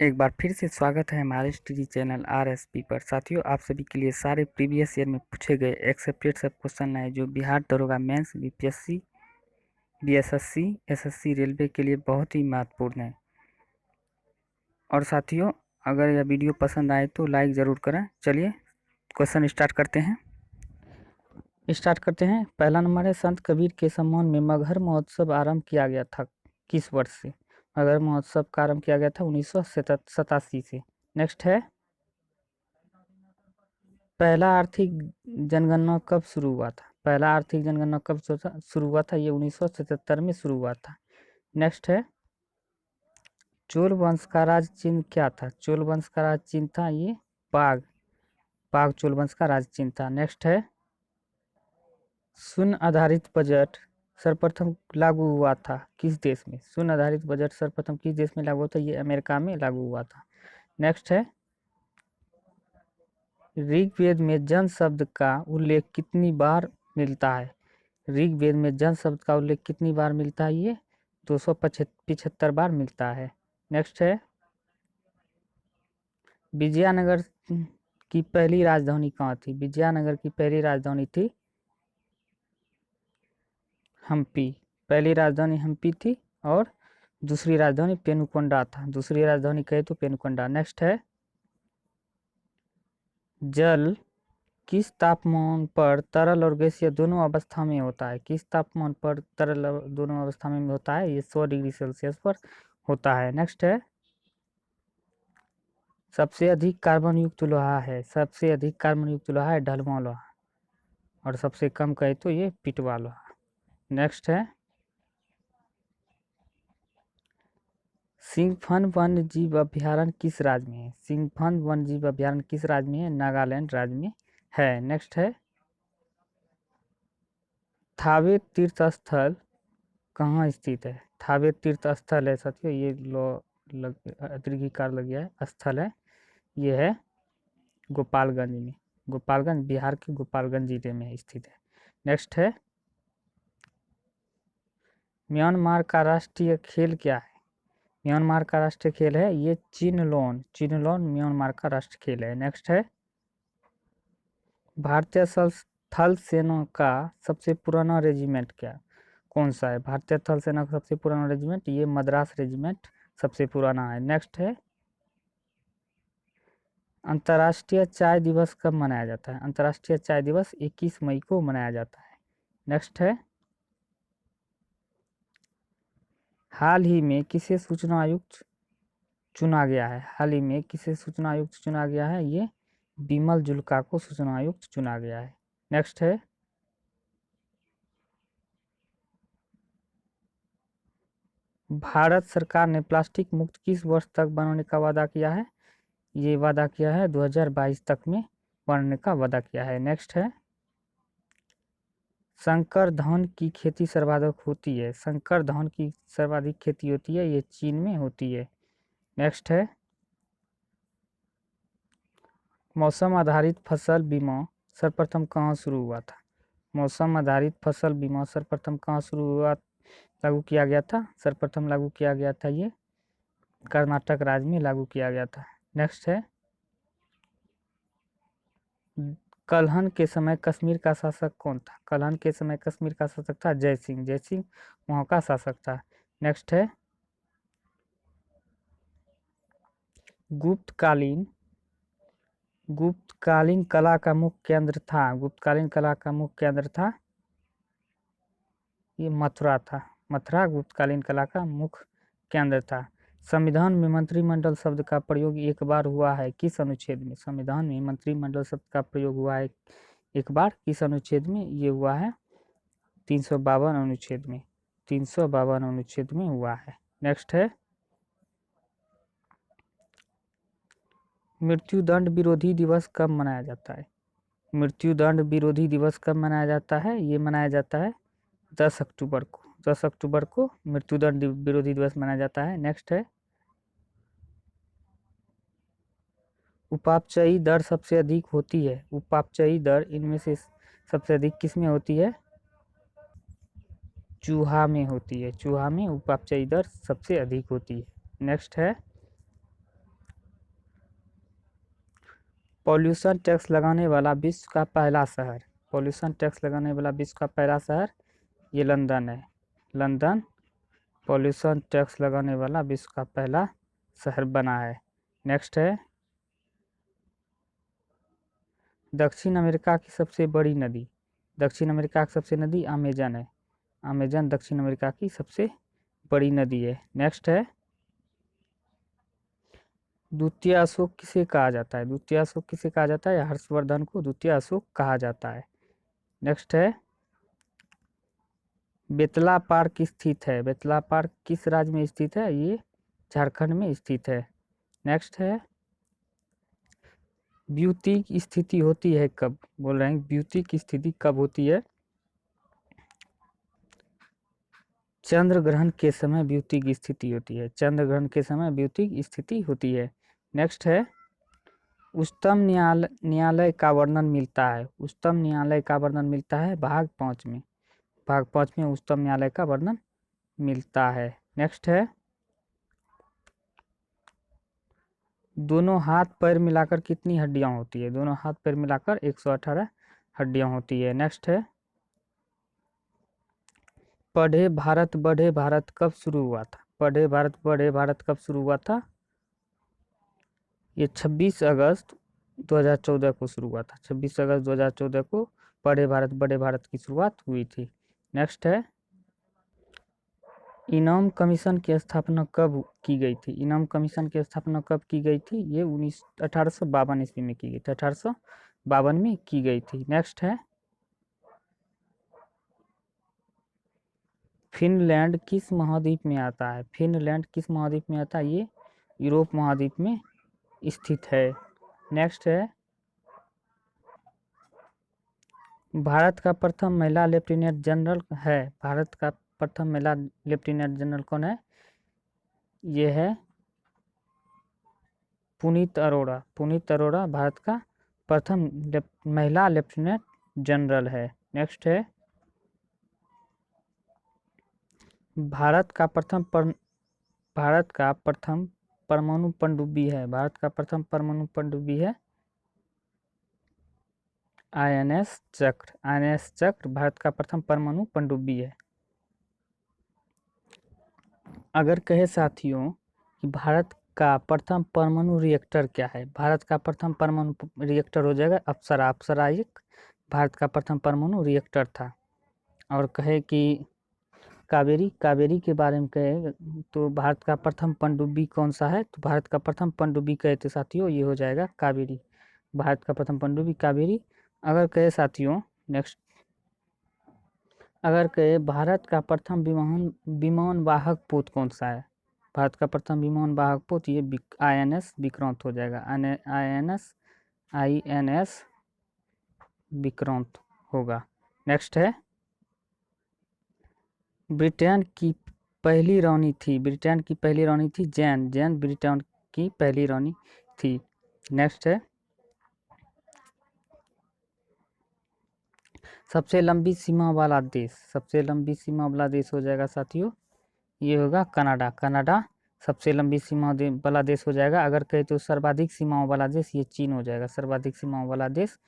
एक बार फिर से स्वागत है हमारे टीवी चैनल आरएसपी पर। साथियों, आप सभी के लिए सारे प्रीवियस ईयर में पूछे गए एक्सेप्टेड सब क्वेश्चन है जो बिहार दरोगा mains, BPSC, BSSC, SSC railway के लिए बहुत ही महत्वपूर्ण है। और साथियों, अगर यह वीडियो पसंद आए तो लाइक ज़रूर करें। चलिए क्वेश्चन स्टार्ट करते हैं। पहला नंबर है, संत कबीर के सम्मान में मगहर महोत्सव आरंभ किया गया था किस वर्ष से? मगहर महोत्सव का आरंभ किया गया था 1987 से। नेक्स्ट है, पहला आर्थिक जनगणना कब शुरू हुआ था? पहला आर्थिक जनगणना कब शुरू हुआ था? ये 1977 में शुरू हुआ था। नेक्स्ट है, चोल वंश का राज चिन्ह क्या था? चोल वंश का राज चिन्ह था ये पाग। पाग चोल वंश का राज चिन्ह था। नेक्स्ट है, शून्य आधारित बजट सर्वप्रथम लागू हुआ था किस देश में? शून्य आधारित बजट सर्वप्रथम किस देश में लागू हुआ था? ये अमेरिका में लागू हुआ था। नेक्स्ट है, ऋग्वेद में जन शब्द का उल्लेख कितनी बार मिलता है? ऋग्वेद में जन शब्द का उल्लेख कितनी बार मिलता है? ये 275 बार मिलता है। नेक्स्ट है, विजयनगर की पहली राजधानी कहाँ थी? विजयनगर की पहली राजधानी थी हम्पी। पहली राजधानी हम्पी थी और दूसरी राजधानी पेनुकोंडा था। दूसरी राजधानी कहे तो पेनुकोंडा। नेक्स्ट है, जल किस तापमान पर तरल और गैसीय दोनों अवस्था में होता है? किस तापमान पर तरल दोनों अवस्था में होता है? ये 100 डिग्री सेल्सियस पर होता है। नेक्स्ट है, सबसे अधिक कार्बन युक्त लोहा है। सबसे अधिक कार्बन युक्त लोहा है ढलवां लोहा और सबसे कम कहे तो ये पिटवा लोहा। नेक्स्ट है, सिंघफन वन्य जीव अभ्यारण्य किस राज्य में है? सिंघफन वन्य जीव अभ्यारण्य किस राज्य में है? नागालैंड राज्य में है। नेक्स्ट है, थावे तीर्थ स्थल कहाँ स्थित है? थावे तीर्थ स्थल है साथियों, ये दीर्घिकार लग गया है, स्थल है, ये है गोपालगंज में। गोपालगंज बिहार के गोपालगंज जिले में स्थित है। नेक्स्ट है, म्यांमार का राष्ट्रीय खेल क्या है? म्यांमार का राष्ट्रीय खेल है ये चिनलोन। चिनलोन म्यांमार का राष्ट्रीय खेल है। नेक्स्ट है, भारतीय थल सेना का सबसे पुराना रेजिमेंट क्या कौन सा है? भारतीय थल सेना का सबसे पुराना रेजिमेंट ये मद्रास रेजिमेंट सबसे पुराना है। नेक्स्ट है, अंतर्राष्ट्रीय चाय दिवस कब मनाया जाता है? अंतर्राष्ट्रीय चाय दिवस 21 मई को मनाया जाता है। नेक्स्ट है, हाल ही में किसे सूचना आयुक्त चुना गया है? हाल ही में किसे सूचना आयुक्त चुना गया है? ये बिमल जुल्का को सूचना आयुक्त चुना गया है। नेक्स्ट है, भारत सरकार ने प्लास्टिक मुक्त किस वर्ष तक बनाने का वादा किया है? ये वादा किया है 2022 तक में बनाने का वादा किया है। नेक्स्ट है, संकर धान की खेती सर्वाधिक होती है। संकर धान की सर्वाधिक खेती होती है ये चीन में होती है। नेक्स्ट है, मौसम आधारित फसल बीमा सर्वप्रथम कहाँ शुरू हुआ था? मौसम आधारित फसल बीमा सर्वप्रथम कहाँ शुरू हुआ लागू किया गया था? सर्वप्रथम लागू किया गया था ये कर्नाटक राज्य में लागू किया गया था। नेक्स्ट है, कल्हण के समय कश्मीर का शासक कौन था? कल्हण के समय कश्मीर का शासक था जय सिंह। जय सिंह वहाँ का शासक था। नेक्स्ट है, गुप्तकालीन गुप्तकालीन कला का मुख्य केंद्र था। गुप्तकालीन कला का मुख्य केंद्र था ये मथुरा था। मथुरा गुप्तकालीन कला का मुख्य केंद्र था। संविधान में मंत्रिमंडल शब्द का प्रयोग एक बार हुआ है किस अनुच्छेद में? संविधान में मंत्रिमंडल शब्द का प्रयोग हुआ है एक बार किस अनुच्छेद में? ये हुआ है 352 अनुच्छेद में। 352 अनुच्छेद में हुआ है। नेक्स्ट है, मृत्युदंड विरोधी दिवस कब मनाया जाता है? मृत्युदंड विरोधी दिवस कब मनाया जाता है? ये मनाया जाता है 10 अक्टूबर को। 10 अक्टूबर को मृत्युदंड विरोधी दिवस मनाया जाता है। नेक्स्ट है, उपापचयी दर सबसे अधिक होती है। उपापचयी दर इनमें से सबसे अधिक किस में होती है? चूहा में होती है। चूहा में उपापचयी दर सबसे अधिक होती है। नेक्स्ट है, पॉल्यूशन टैक्स लगाने वाला विश्व का पहला शहर। पॉल्यूशन टैक्स लगाने वाला विश्व का पहला शहर ये लंदन है। लंदन पॉल्यूशन टैक्स लगाने वाला विश्व का पहला शहर बना है। नेक्स्ट है दक्षिण अमेरिका की सबसे बड़ी नदी। दक्षिण अमेरिका की सबसे नदी अमेजन है। अमेजन दक्षिण अमेरिका की सबसे बड़ी नदी है। नेक्स्ट है द्वितीय अशोक किसे कहा जाता है। द्वितीय अशोक किसे कहा जाता है। हर्षवर्धन को द्वितीय अशोक कहा जाता है। नेक्स्ट है बेतला पार्क स्थित है। बेतला पार्क किस राज्य में स्थित है। ये झारखंड में स्थित है। नेक्स्ट है ब्यूटी की स्थिति होती है कब। बोल रहे हैं ब्यूटी की स्थिति कब होती है। चंद्र ग्रहण के समय ब्यूटी की स्थिति होती है। चंद्र ग्रहण के समय ब्यूटी की स्थिति होती है। नेक्स्ट है उच्चतम न्यायालय का वर्णन मिलता है। उच्चतम न्यायालय का वर्णन मिलता है भाग 5 में। भाग 5 में उच्चतम न्यायालय का वर्णन मिलता है। नेक्स्ट है दोनों हाथ पैर मिलाकर कितनी हड्डियां होती है। दोनों हाथ पैर मिलाकर 118 हड्डियां होती है। नेक्स्ट है पढ़े भारत बढ़े भारत कब शुरू हुआ था। पढ़े भारत बढ़े भारत कब शुरू हुआ था। ये 26 अगस्त 2014 को शुरू हुआ था। 26 अगस्त 2014 को पढ़े भारत बढ़े भारत की शुरुआत हुई थी। नेक्स्ट है इनाम कमीशन की स्थापना कब की गई थी। इनाम कमीशन की स्थापना कब की गई थी। ये 1852 ईस्वी में की गई थी। 1852 में की गई थी। नेक्स्ट है फिनलैंड किस महाद्वीप में आता है। फिनलैंड किस महाद्वीप में आता है। ये यूरोप महाद्वीप में स्थित है। नेक्स्ट है भारत का प्रथम महिला लेफ्टिनेंट जनरल है। भारत का प्रथम महिला लेफ्टिनेंट जनरल कौन है। ये है पुनीत अरोड़ा। पुनीत अरोड़ा भारत का प्रथम महिला लेफ्टिनेंट जनरल है। नेक्स्ट है भारत का प्रथम परमाणु पनडुब्बी है। भारत का प्रथम परमाणु पनडुब्बी है INS चक्र। INS चक्र भारत का प्रथम परमाणु पनडुब्बी है। अगर कहे साथियों कि भारत का प्रथम परमाणु रिएक्टर क्या है। भारत का प्रथम परमाणु रिएक्टर हो जाएगा अप्सरा। अप्सरा एक भारत का प्रथम परमाणु रिएक्टर था। और कहे कि कावेरी के बारे में कहे तो भारत का प्रथम पनडुब्बी कौन सा है। तो भारत का प्रथम पनडुब्बी कहे थे साथियों ये हो जाएगा कावेरी। भारत का प्रथम पनडुब्बी कावेरी। अगर कहे साथियों नेक्स्ट अगर कहे भारत का प्रथम विमान वाहक पोत कौन सा है। भारत का प्रथम विमान वाहक पोत ये INS विक्रांत हो जाएगा। INS विक्रांत होगा। नेक्स्ट है ब्रिटेन की पहली रानी थी। ब्रिटेन की पहली रानी थी जैन ब्रिटेन की पहली रानी थी। नेक्स्ट है सबसे लंबी सीमा वाला देश। सबसे लंबी सीमा वाला देश हो जाएगा साथियों ये होगा कनाडा। कनाडा सबसे लंबी सीमा वाला देश हो जाएगा। अगर कहे तो सर्वाधिक सीमाओं वाला देश ये चीन हो जाएगा। सर्वाधिक सीमाओं वाला देश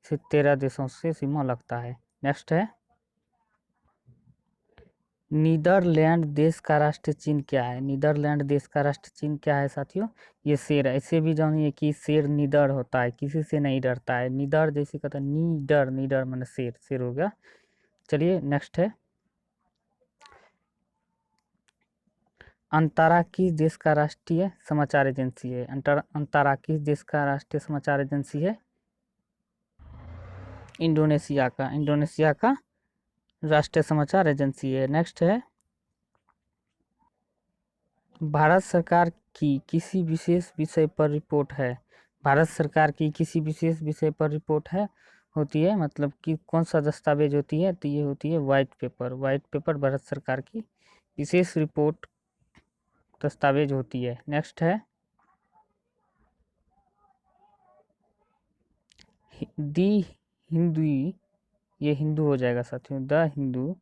से 13 देशों से सीमा लगता है। नेक्स्ट है नीदरलैंड देश का राष्ट्रीय चिन्ह क्या है। नीदरलैंड देश का राष्ट्रीय चिन्ह क्या है साथियों ये शेर है। इसे भी जानिए कि शेर निडर होता है किसी से नहीं डरता है। निडर जैसे कहता है नीडर नीडर मैंने शेर शेर हो गया। चलिए नेक्स्ट है अंतारा किस देश का राष्ट्रीय समाचार एजेंसी है। अंतारा किस देश का राष्ट्रीय समाचार एजेंसी है। इंडोनेशिया का राष्ट्रीय समाचार एजेंसी है। नेक्स्ट है भारत सरकार की किसी विशेष विषय पर रिपोर्ट है। भारत सरकार की किसी विशेष विषय पर रिपोर्ट है होती है मतलब कि कौन सा दस्तावेज होती है तो ये होती है white paper. White paper Bharat सरकार की विशेष रिपोर्ट दस्तावेज होती है। नेक्स्ट है दी हिंदू। ये हिंदू हो जाएगा साथियों द हिंदू।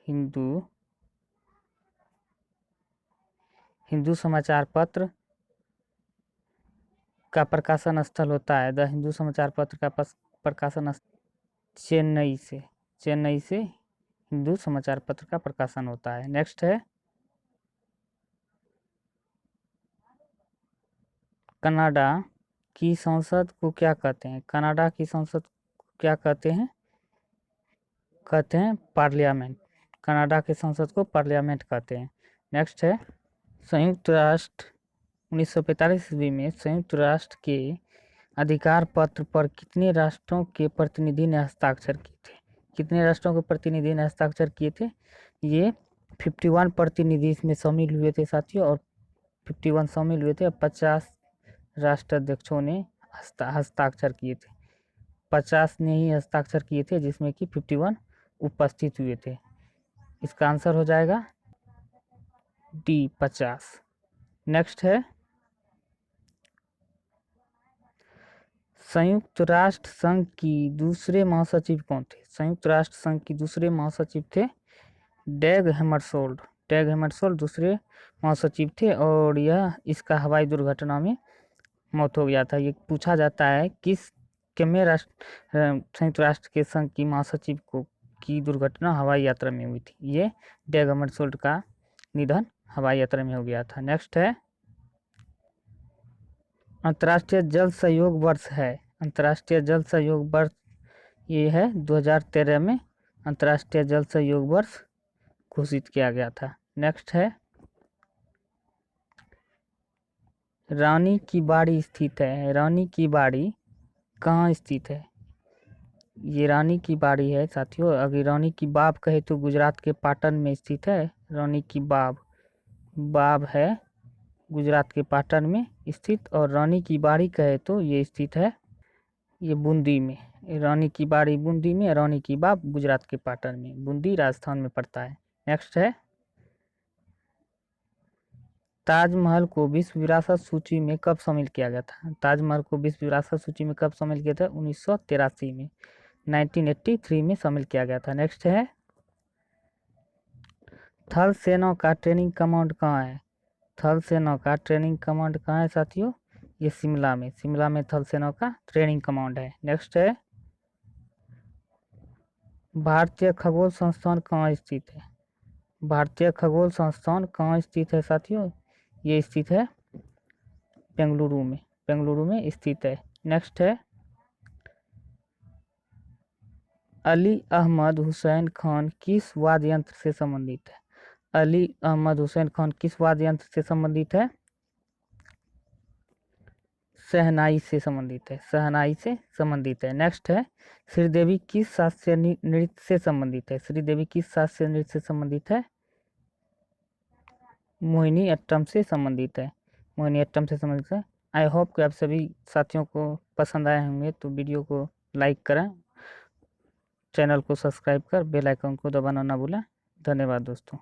हिंदू हिंदू समाचार पत्र का प्रकाशन स्थल होता है? द हिंदू समाचार पत्र का प्रकाशन चेन्नई से हिंदू समाचार पत्र का प्रकाशन होता है। नेक्स्ट है कनाडा की संसद को क्या कहते हैं? कनाडा की संसद को क्या कहते हैं? कहते हैं पार्लियामेंट। कनाडा की संसद को पार्लियामेंट कहते हैं। नेक्स्ट है संयुक्त राष्ट्र 1945 ईस्वी में संयुक्त राष्ट्र के अधिकार पत्र पर कितने राष्ट्रों के प्रतिनिधि ने हस्ताक्षर किए थे? कितने राष्ट्रों के प्रतिनिधि ने हस्ताक्षर किए थे? ये 51 प्रतिनिधि इसमें शामिल हुए थे साथियों, और 51 शामिल हुए थे और 50 राष्ट्राध्यक्षों ने हस्ताक्षर किए थे। 50 ने ही हस्ताक्षर किए थे, जिसमें कि 51 उपस्थित हुए थे। इसका आंसर हो जाएगा डी 50। नेक्स्ट है संयुक्त राष्ट्र संघ की दूसरे महासचिव कौन थे? संयुक्त राष्ट्र संघ की दूसरे महासचिव थे डैग हैमरशोल्ड। डैग हैमरशोल्ड दूसरे महासचिव थे, और यह इसका हवाई दुर्घटना में मौत हो गया था। ये पूछा जाता है किस किसमें संयुक्त राष्ट्र के संघ की महासचिव को की दुर्घटना हवाई यात्रा में हुई थी? ये डैग हैमरशोल्ड का निधन हवाई यात्रा में हो गया था। नेक्स्ट है अंतर्राष्ट्रीय जल सहयोग वर्ष है। अंतर्राष्ट्रीय जल सहयोग वर्ष ये है 2013 में अंतर्राष्ट्रीय जल सहयोग वर्ष घोषित किया गया था। नेक्स्ट है रानी की बाड़ी स्थित है। रानी की बाड़ी कहाँ स्थित है? ये रानी की बाड़ी है साथियों। अगर रानी की बाब कहे तो गुजरात के पाटन में स्थित है। रानी की बाब है गुजरात के पाटन में स्थित, और रानी की बाड़ी कहे तो ये स्थित है ये बूंदी में। रानी की बाड़ी बूंदी में, रानी की बाब गुजरात के पाटन में। बूंदी राजस्थान में पड़ता है। नेक्स्ट है ताजमहल को विश्व विरासत सूची में कब शामिल किया गया था? ताजमहल को विश्व विरासत सूची में कब शामिल किया था? 1983 में, 1983 में शामिल किया गया था। नेक्स्ट है थल सेना का ट्रेनिंग कमांड कहाँ है? थल सेना का ट्रेनिंग कमांड कहाँ है साथियों? ये शिमला में थल सेना का ट्रेनिंग कमांड है। नेक्स्ट है भारतीय खगोल संस्थान कहाँ स्थित है? भारतीय खगोल संस्थान कहाँ स्थित है साथियों? ये स्थित है बेंगलुरु में स्थित है। नेक्स्ट है अली अहमद हुसैन खान किस वाद्य यंत्र से संबंधित है? अली अहमद हुसैन खान किस वाद्य यंत्र से संबंधित है? शहनाई से संबंधित है। नेक्स्ट है श्रीदेवी किस शास्त्रीय नृत्य से संबंधित है? श्रीदेवी किस शास्त्रीय नृत्य से संबंधित है? मोहिनी अट्टम से संबंधित है। आई होप कि आप सभी साथियों को पसंद आए होंगे, तो वीडियो को लाइक करें, चैनल को सब्सक्राइब कर बेल आइकन को दबाना ना भूलें। धन्यवाद दोस्तों।